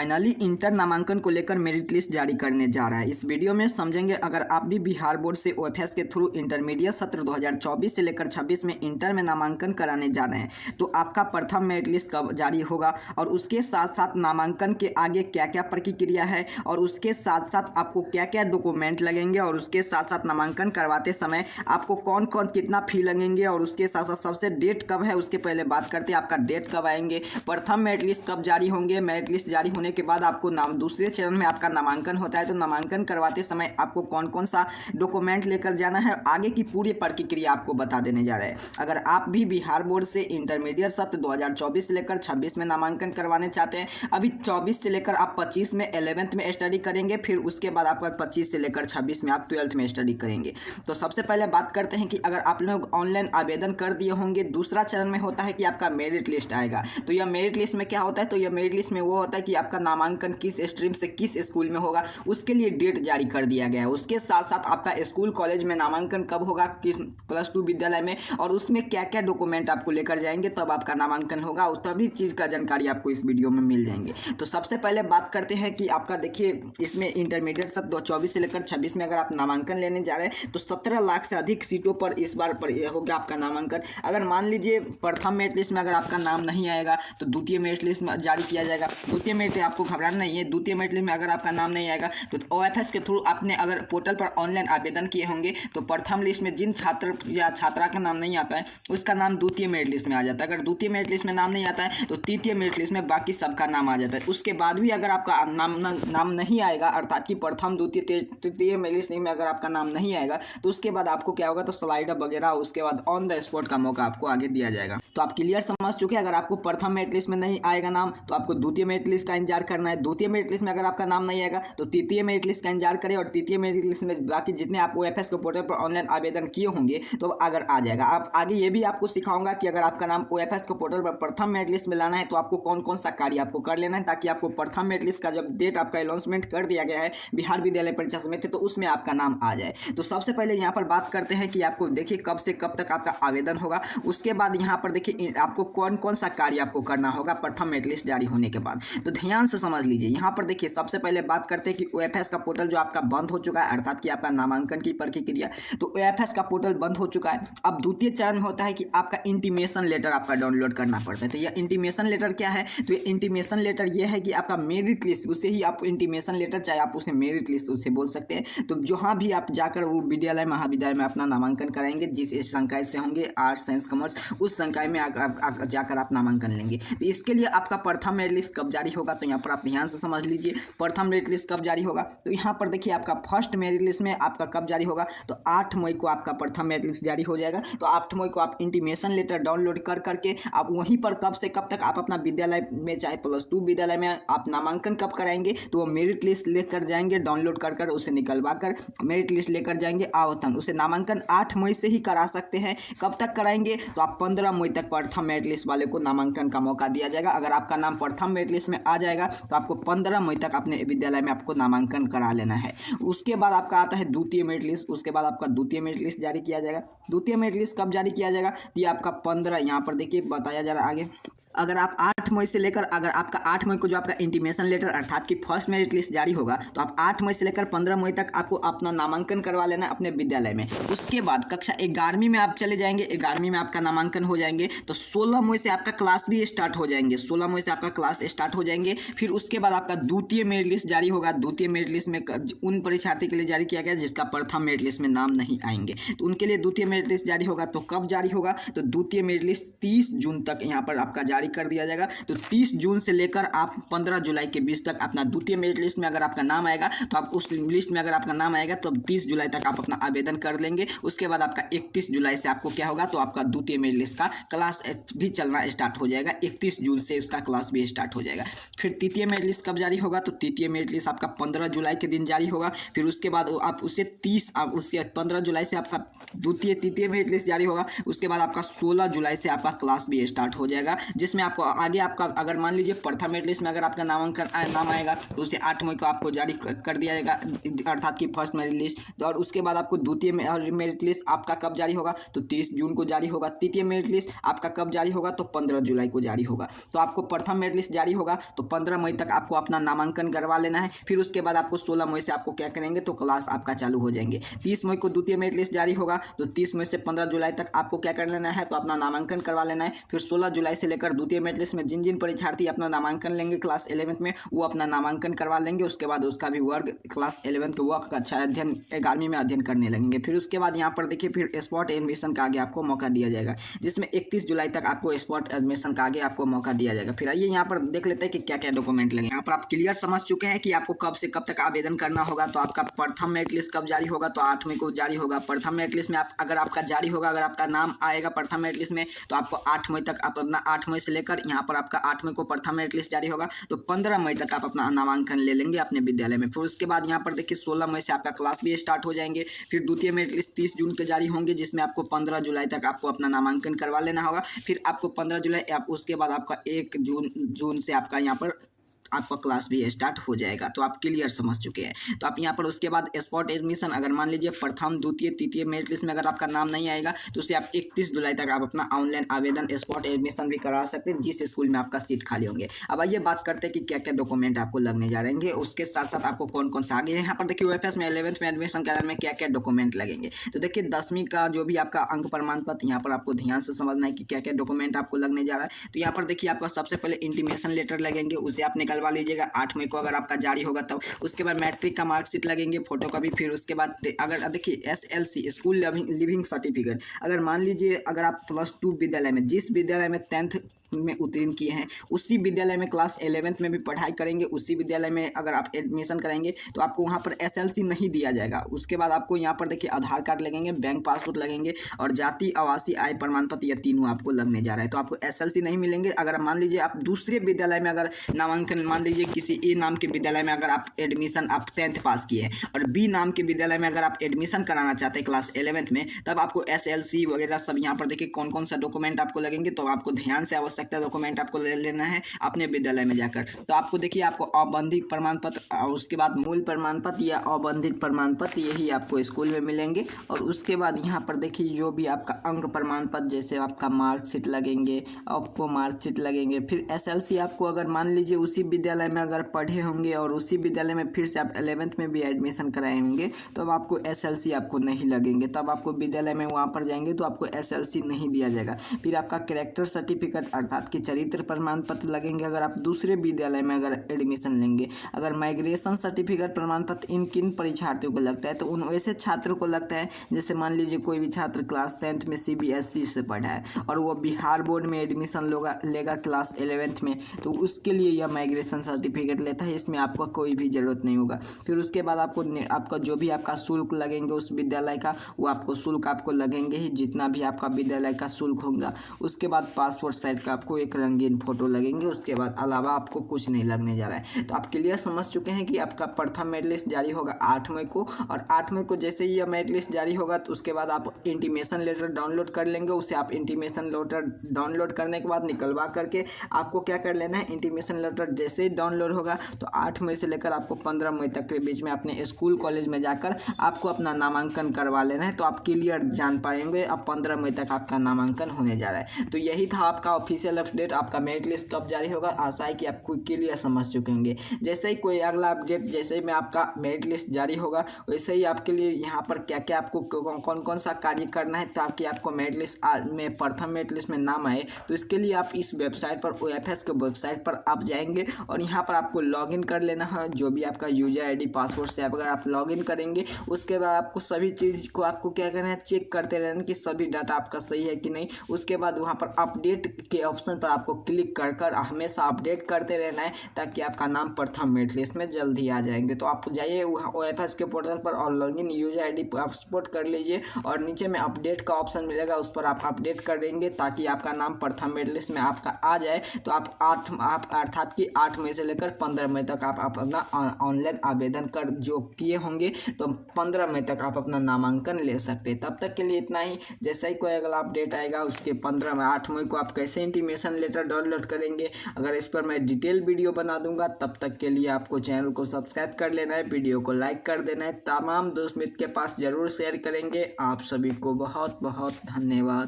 Finally inter नामांकन को लेकर मेरिट लिस्ट जारी करने जा रहा है। इस वीडियो में समझेंगे अगर आप भी बिहार बोर्ड से ओएफएस के थ्रू इंटरमीडिएट सत्र 2024 से लेकर 26 में इंटर में नामांकन कराने जा रहे हैं तो आपका प्रथम मेरिट लिस्ट कब जारी होगा और उसके साथ साथ नामांकन के आगे क्या क्या प्रक्रिया है और उसके साथ साथ आपको क्या क्या डॉक्यूमेंट लगेंगे और उसके साथ साथ नामांकन करवाते समय आपको कौन कौन कितना फी लगेंगे और उसके साथ साथ सबसे डेट कब है उसके पहले बात करते हैं आपका डेट कब आएंगे, प्रथम मेरिट लिस्ट कब जारी होंगे, मेरिट लिस्ट जारी होने के बाद आपको दूसरे चरण में आपका नामांकन होता है तो नामांकन करवाते समय आपको कौन कौन सा डॉक्यूमेंट लेकर जाना है, आगे की पूरी प्रक्रिया आपको बता देने जा रहे हैं। अगर आप भी बिहार बोर्ड से इंटरमीडिएट सत्र 2024 से लेकर 26 में नामांकन करवाने चाहते हैं, अभी 24 से लेकर आप 25 में 11th में स्टडी करेंगे, फिर उसके बाद आपका 25 से लेकर 26 में आप 12th में स्टडी करेंगे। तो सबसे पहले बात करते हैं कि अगर आप लोग ऑनलाइन आवेदन कर दिए होंगे, दूसरा चरण में होता है कि आपका मेरिट लिस्ट आएगा। तो यह मेरिट लिस्ट में क्या होता है, तो यह मेरिट लिस्ट में वो होता है कि आपका नामांकन किस स्ट्रीम से किस स्कूल में होगा उसके लिए डेट जारी कर दिया गया है। उसके साथ साथ आपका स्कूल कॉलेज में नामांकन कब होगा, किस +2 विद्यालय में, और उसमें क्या क्या डॉक्यूमेंट आपको लेकर जाएंगे तब आपका नामांकन होगा, उस सभी चीज़ का जानकारी आपको इस वीडियो में मिल जाएंगे। तो सबसे पहले बात करते हैं कि आपका देखिए इसमें इंटरमीडिएट सत्र 2024 से लेकर 26 में अगर आप नामांकन लेने जा रहे हैं तो 17 लाख से अधिक सीटों पर इस बार पर होगा आपका नामांकन। अगर मान लीजिए प्रथम मेरिट लिस्ट में अगर आपका नाम नहीं आएगा तो द्वितीय मेरिट लिस्ट में जारी किया जाएगा। द्वितीय मेरिट आपको घबराना नहीं है, द्वितीय मेरिट लिस्ट में अगर आपका नाम नहीं आएगा तो ओएफएस के थ्रू आपने अगर पोर्टल पर ऑनलाइन आवेदन किए होंगे तो प्रथम लिस्ट में जिन छात्र या छात्रा का नाम नहीं आता है उसका नाम द्वितीय मेरिट लिस्ट में आ जाता है। अगर द्वितीय मेरिट लिस्ट में नाम नहीं आता है तो तृतीय मेरिट लिस्ट में बाकी सबका नाम आ जाता है। उसके बाद भी अगर आपका नाम नहीं आएगा, अर्थात कि प्रथम द्वितीय तृतीय मेरिट लिस्ट में अगर आपका नाम नहीं आएगा तो उसके बाद आपको क्या होगा, तो स्लाइडर वगैरह उसके बाद ऑन द स्पॉट का मौका आपको आगे दिया जाएगा। तो आप क्लियर समझ चुके हैं। अगर आपको प्रथम मेरिट लिस्ट में नहीं आएगा नाम तो आपको द्वितीय मेरिट लिस्ट का इंतजार करना है। द्वितीय मेरिट लिस्ट में अगर आपका नाम नहीं आएगा तो तृतीय मेरिट लिस्ट का इंतजार करें और तृतीय मेरिट लिस्ट में बाकी जितने आप ओएफएस के पोर्टल पर ऑनलाइन आवेदन किए होंगे तो अगर आ जाएगा। आप आगे ये भी आपको सिखाऊंगा कि अगर आपका नाम ओएफएस के पोर्टल पर प्रथम मेरिट लिस्ट में लाना है तो आपको कौन कौन सा कार्य आपको कर लेना है ताकि आपको प्रथम मेरिट लिस्ट का जब डेट आपका अनाउंसमेंट कर दिया गया है बिहार विद्यालय परीक्षा समिति तो उसमें आपका नाम आ जाए। तो सबसे पहले यहाँ पर बात करते हैं कि आपको देखिए कब से कब तक आपका आवेदन होगा। उसके बाद यहाँ पर देखिए आपको कौन कौन सा कार्य आपको करना होगा प्रथम मेरिट लिस्ट जारी होने के बाद। तो ध्यान से समझ लीजिए। यहाँ पर देखिए सबसे पहले बात करते हैं कि ओएफएस का पोर्टल जो आपका बंद हो चुका है, अर्थात कि आपका नामांकन की प्रक्रिया, तो ओएफएस का पोर्टल बंद हो चुका है। अब द्वितीय चरण में होता है कि आपका इंटीमेशन लेटर आपका डाउनलोड करना पड़ता है। तो यह इंटीमेशन लेटर क्या है, तो ये इंटीमेशन लेटर ये है कि आपका मेरिट लिस्ट, उसे ही आप इंटीमेशन लेटर, चाहे आप उसे मेरिट लिस्ट उसे बोल सकते हैं। तो जहाँ भी आप जाकर वो विद्यालय महाविद्यालय में अपना नामांकन कराएंगे, जिस संकाय से होंगे आर्ट्स साइंस कॉमर्स, उस संकाय में जाकर आप नामांकन लेंगे। तो इसके लिए आपका प्रथम मेरिट लिस्ट कब जारी होगा, तो यहाँ पर आप ध्यान से समझ लीजिए। प्रथम मेरिट लिस्ट कब जारी होगा, तो यहाँ पर देखिए आपका फर्स्ट मेरिट लिस्ट में आपका कब जारी होगा, तो 8 मई को आपका प्रथम मेरिट लिस्ट जारी हो जाएगा। तो 8 मई को आप इंटीमेशन लेटर डाउनलोड करके आप वहीं पर कब से कब तक आप अपना विद्यालय में, चाहे +2 विद्यालय में आप नामांकन कब कराएंगे तो वो मेरिट लिस्ट लेकर जाएंगे, डाउनलोड कर उसे निकलवा कर मेरिट लिस्ट लेकर जाएंगे आवेदन। उसे नामांकन 8 मई से ही करा सकते हैं। कब तक कराएंगे, तो आप 15 मई तक प्रथम मेरिट लिस्ट वाले को नामांकन का मौका दिया जाएगा। अगर आपका नाम प्रथम मेरिट लिस्ट में आ जाएगा तो आपको 15 मई तक अपने विद्यालय में आपको नामांकन करा लेना है। उसके बाद आपका आता है द्वितीय मेरिट लिस्ट। उसके बाद आपका द्वितीय मेरिट लिस्ट जारी किया जाएगा। द्वितीय मेरिट लिस्ट कब जारी किया जाएगा, तो ये आपका 15, यहाँ पर देखिए बताया जा रहा है आगे। अगर आप 8 मई से लेकर, अगर आपका 8 मई को जो आपका इंटीमेशन लेटर अर्थात कि फर्स्ट मेरिट लिस्ट जारी होगा तो आप 8 मई से लेकर 15 मई तक आपको अपना नामांकन करवा लेना है अपने विद्यालय में। उसके बाद कक्षा 11वीं में आप चले जाएंगे, 11वीं में आपका नामांकन हो जाएंगे तो 16 मई से आपका क्लास भी स्टार्ट हो जाएंगे। 16 मई से आपका क्लास स्टार्ट हो जाएंगे। फिर उसके बाद आपका द्वितीय मेरिट लिस्ट जारी होगा। द्वितीय मेरिट लिस्ट में उन परीक्षार्थी के लिए जारी किया गया जिसका प्रथम मेरिट लिस्ट में नाम नहीं आएंगे तो उनके लिए द्वितीय मेरिट लिस्ट जारी होगा। तो कब जारी होगा, तो द्वितीय मेरिट लिस्ट 30 जून तक यहाँ पर आपका जारी कर दिया जाएगा। तो 30 जून से लेकर आप 15 जुलाई के बीच तक अपना द्वितीय मेरिट लिस्ट में अगर आपका नाम आएगा तो आप उस लिस्ट में अगर आपका नाम आएगा तो 30 जुलाई तक आप अपना आवेदन कर लेंगे। उसके बाद आपका 31 जुलाई से आपको क्या होगा, तो आपका द्वितीय मेरिट लिस्ट का क्लास भी चलना स्टार्ट हो जाएगा। 31 जून से इसका क्लास भी स्टार्ट हो जाएगा। फिर तृतीय मेरिट लिस्ट कब जारी होगा, तो तृतीय मेरिट लिस्ट आपका 15 जुलाई के दिन जारी होगा। फिर उसके बाद आप उसे 15 जुलाई से आपका तृतीय मेरिट लिस्ट जारी होगा। उसके बाद आपका 16 जुलाई से आपका क्लास भी स्टार्ट हो जाएगा, जिस जिसमें आपको आगे आपका अगर मान लीजिए प्रथम मेरिट लिस्ट में अगर आपका नाम आएगा तो उसे 8 मई को आपको जारी कर दिया जाएगा, अर्थात कि फर्स्ट मेरिट लिस्ट। तो और उसके बाद आपको द्वितीय मेरिट लिस्ट आपका कब जारी होगा तो 30 जून को जारी होगा। तृतीय मेरिट लिस्ट आपका कब जारी होगा तो 15 जुलाई को जारी होगा। तो आपको प्रथम मेरिट लिस्ट जारी होगा तो 15 मई तक आपको अपना नामांकन करवा लेना है। फिर उसके बाद आपको 16 मई से आपको क्या करेंगे तो क्लास आपका चालू हो जाएंगे। 30 मई को द्वितीय मेरिट लिस्ट जारी होगा तो 30 मई से 15 जुलाई तक आपको क्या कर लेना है तो अपना नामांकन करवा लेना है। फिर 16 जुलाई से लेकर द्वितीय मेरिट लिस्ट में जिन जिन परीक्षार्थी अपना नामांकन लेंगे क्लास 11th में वो अपना नामांकन करवा लेंगे। उसके बाद उसका भी वर्ग क्लास 11th के वर्ग अच्छा अध्ययन 11वीं में अध्ययन करने लगेंगे। फिर उसके बाद यहाँ पर देखिए फिर स्पॉट एडमिशन का आगे आपको मौका दिया जाएगा, जिसमें 31 जुलाई तक आपको स्पॉट एडमिशन का आगे आपको मौका दिया जाएगा। फिर आइए यहाँ पर देख लेते हैं कि क्या क्या डॉक्यूमेंट लगे। यहाँ पर आप क्लियर समझ चुके हैं कि आपको कब से कब तक आवेदन करना होगा। तो आपका प्रथम मेरिट लिस्ट कब जारी होगा तो 8 मई को जारी होगा। प्रथम मेरिट लिस्ट में अगर आपका जारी होगा, अगर आपका नाम आएगा प्रथम मेरिट लिस्ट में तो आपको 8 मई तक आप अपना 8 मई से लेकर यहाँ पर आपका 8 मई को प्रथम मेरिट लिस्ट जारी होगा तो 15 मई तक आप अपना नामांकन ले लेंगे अपने विद्यालय में। फिर उसके बाद यहाँ पर देखिए 16 मई से आपका क्लास भी स्टार्ट हो जाएंगे। फिर द्वितीय मेरिट लिस्ट 30 जून के जारी होंगे, जिसमें आपको 15 जुलाई तक आपको अपना नामांकन करवा लेना होगा। फिर आपको 15 जुलाई उसके बाद आपका 1 जून से आपका यहाँ पर आपका क्लास भी स्टार्ट हो जाएगा। तो आप क्लियर समझ चुके हैं। तो आप यहाँ पर उसके बाद स्पॉट एडमिशन अगर मान लीजिए प्रथम द्वितीय तृतीय मेरिट लिस्ट में अगर आपका नाम नहीं आएगा तो उसे आप 31 जुलाई तक आप अपना ऑनलाइन आवेदन स्पॉट एडमिशन भी करा सकते हैं जिस स्कूल में आपका सीट खाली होंगे। अब आइए बात करते हैं कि क्या क्या डॉक्यूमेंट आपको लगने जा रहे हैं, उसके साथ साथ आपको कौन कौन सा आगे यहाँ पर देखिए OFS में 11th में एडमिशन कराने में क्या क्या डॉक्यूमेंट लगेंगे। तो देखिए 10वीं का जो भी आपका अंक प्रमाण पत्र यहाँ पर आपको ध्यान से समझना है कि क्या क्या डॉक्यूमेंट आपको लगने जा रहा है। तो यहाँ पर देखिए आपका सबसे पहले इंटीमेशन लेटर लगेंगे, उसे आप निकलवा लीजिएगा 8 मई को अगर आपका जारी होगा तब। उसके बाद मैट्रिक का मार्कशीट लगेंगे, फोटो का भी। फिर उसके बाद अगर देखिए SLC स्कूल लिविंग सर्टिफिकेट, अगर मान लीजिए अगर आप +2 विद्यालय में जिस विद्यालय में 10th में उत्तीर्ण किए हैं उसी विद्यालय में क्लास 11th में भी पढ़ाई करेंगे, उसी विद्यालय में अगर आप एडमिशन कराएंगे तो आपको वहाँ पर SLC नहीं दिया जाएगा। उसके बाद आपको यहाँ पर देखिए आधार कार्ड लगेंगे, बैंक पासबुक लगेंगे और जाति आवासीय आय प्रमाण पत्र, ये तीनों आपको लगने जा रहा है। तो आपको SLC नहीं मिलेंगे। अगर मान लीजिए आप दूसरे विद्यालय में अगर नामांकन, मान लीजिए किसी A नाम के विद्यालय में अगर आप एडमिशन आप 10th पास किए हैं और B नाम के विद्यालय में अगर आप एडमिशन कराना चाहते हैं क्लास 11th में, तब आपको SLC वगैरह सब यहाँ पर देखिए कौन कौन सा डॉक्यूमेंट आपको लगेंगे। तो आपको ध्यान से डॉक्यूमेंट आपको ले लेना है अपने विद्यालय में जाकर। तो आपको देखिए आपको अबंधित प्रमाण पत्र और उसके बाद मूल प्रमाण पत्र या अबंधित प्रमाण पत्र यही आपको स्कूल में मिलेंगे। और उसके बाद यहाँ पर देखिए जो भी आपका अंक प्रमाण पत्र जैसे आपका मार्कशीट लगेंगे, आपको मार्कशीट लगेंगे। फिर SLC आपको अगर मान लीजिए उसी विद्यालय में अगर पढ़े होंगे और उसी विद्यालय में फिर से आप 11th में भी एडमिशन कराए होंगे तो अब आपको SLC आपको नहीं लगेंगे। तब आपको विद्यालय में वहाँ पर जाएंगे तो आपको SLC नहीं दिया जाएगा। फिर आपका कैरेक्टर सर्टिफिकेट अर्थात कि चरित्र प्रमाण पत्र लगेंगे अगर आप दूसरे विद्यालय में अगर एडमिशन लेंगे। अगर माइग्रेशन सर्टिफिकेट प्रमाण पत्र इन किन परीक्षार्थियों को लगता है तो उन वैसे छात्रों को लगता है जैसे मान लीजिए कोई भी छात्र क्लास 10th में CBSE से पढ़ा है और वो बिहार बोर्ड में एडमिशन लेगा क्लास 11th में, तो उसके लिए यह माइग्रेशन सर्टिफिकेट लेता है। इसमें आपको कोई भी ज़रूरत नहीं होगा। फिर उसके बाद आपका जो भी आपका शुल्क लगेंगे उस विद्यालय का, वो आपको शुल्क आपको लगेंगे ही, जितना भी आपका विद्यालय का शुल्क होगा। उसके बाद पासपोर्ट साइज का आपको एक रंगीन फोटो लगेंगे। उसके बाद अलावा आपको कुछ नहीं लगने जा रहा है। तो आप क्लियर समझ चुके हैं कि आपका प्रथम मेरिट लिस्ट जारी होगा 8 मई को, और 8 मई को जैसे ही यह मेरिट लिस्ट जारी होगा तो उसके बाद आप इंटीमेशन लेटर डाउनलोड कर लेंगे। उसे आप इंटीमेशन लेटर डाउनलोड करने के बाद निकलवा करके आपको क्या कर लेना है, इंटीमेशन लेटर जैसे ही डाउनलोड होगा तो 8 मई से लेकर आपको 15 मई तक के बीच में अपने स्कूल कॉलेज में जाकर आपको अपना नामांकन करवा लेना है। तो आप क्लियर जान पाएंगे अब 15 मई तक आपका नामांकन होने जा रहा है। तो यही था आपका ऑफिशियल अपडेट। आपका मेरिट लिस्ट कब जारी होगा, आशा है कि आप क्लियर समझ चुके होंगे। जैसे ही कोई अगला अपडेट, जैसे ही मैं आपका मेरिट लिस्ट जारी होगा वैसे ही आपके लिए यहाँ पर क्या क्या आपको कौन कौन सा कार्य करना है ताकि आपको मेरिट लिस्ट में प्रथम मेरिट लिस्ट में नाम आए। तो इसके लिए आप इस वेबसाइट पर OFS के वेबसाइट पर आप जाएंगे और यहाँ पर आपको लॉगिन कर लेना है। जो भी आपका यूजर ID पासवर्ड से अगर आप लॉगिन करेंगे उसके बाद आपको सभी चीज़ को आपको क्या करना है, चेक करते रहना कि सभी डाटा आपका सही है कि नहीं। उसके बाद वहाँ पर अपडेट के ऑप्शन पर आपको क्लिक कर हमेशा अपडेट करते रहना है ताकि आपका नाम प्रथम मेरिट लिस्ट में जल्दी आ जाएंगे। तो आप जाइए OFS के पोर्टल पर और लॉगिन यूजर ID पासवर्ड कर लीजिए और नीचे में अपडेट का ऑप्शन मिलेगा, उस पर आप अपडेट कर देंगे ताकि आपका नाम प्रथम मेरिट लिस्ट में आपका आ जाए। तो आप अर्थात कि 8 मई से लेकर 15 मई तक आप अपना ऑनलाइन आवेदन कर जो किए होंगे तो 15 मई तक आप अपना नामांकन ले सकते हैं। तब तक के लिए इतना ही। जैसे ही कोई अगला अपडेट आएगा उसके 8 मई को आप कैसे इंटीमेशन लेटर डाउनलोड करेंगे। अगर इस पर मैं डिटेल वीडियो बना दूंगा, तब तक के लिए आपको चैनल को सब्सक्राइब कर लेना है, वीडियो को लाइक कर देना है, तमाम दोस्त मित्र के पास ज़रूर शेयर करेंगे। आप सभी को बहुत बहुत धन्यवाद।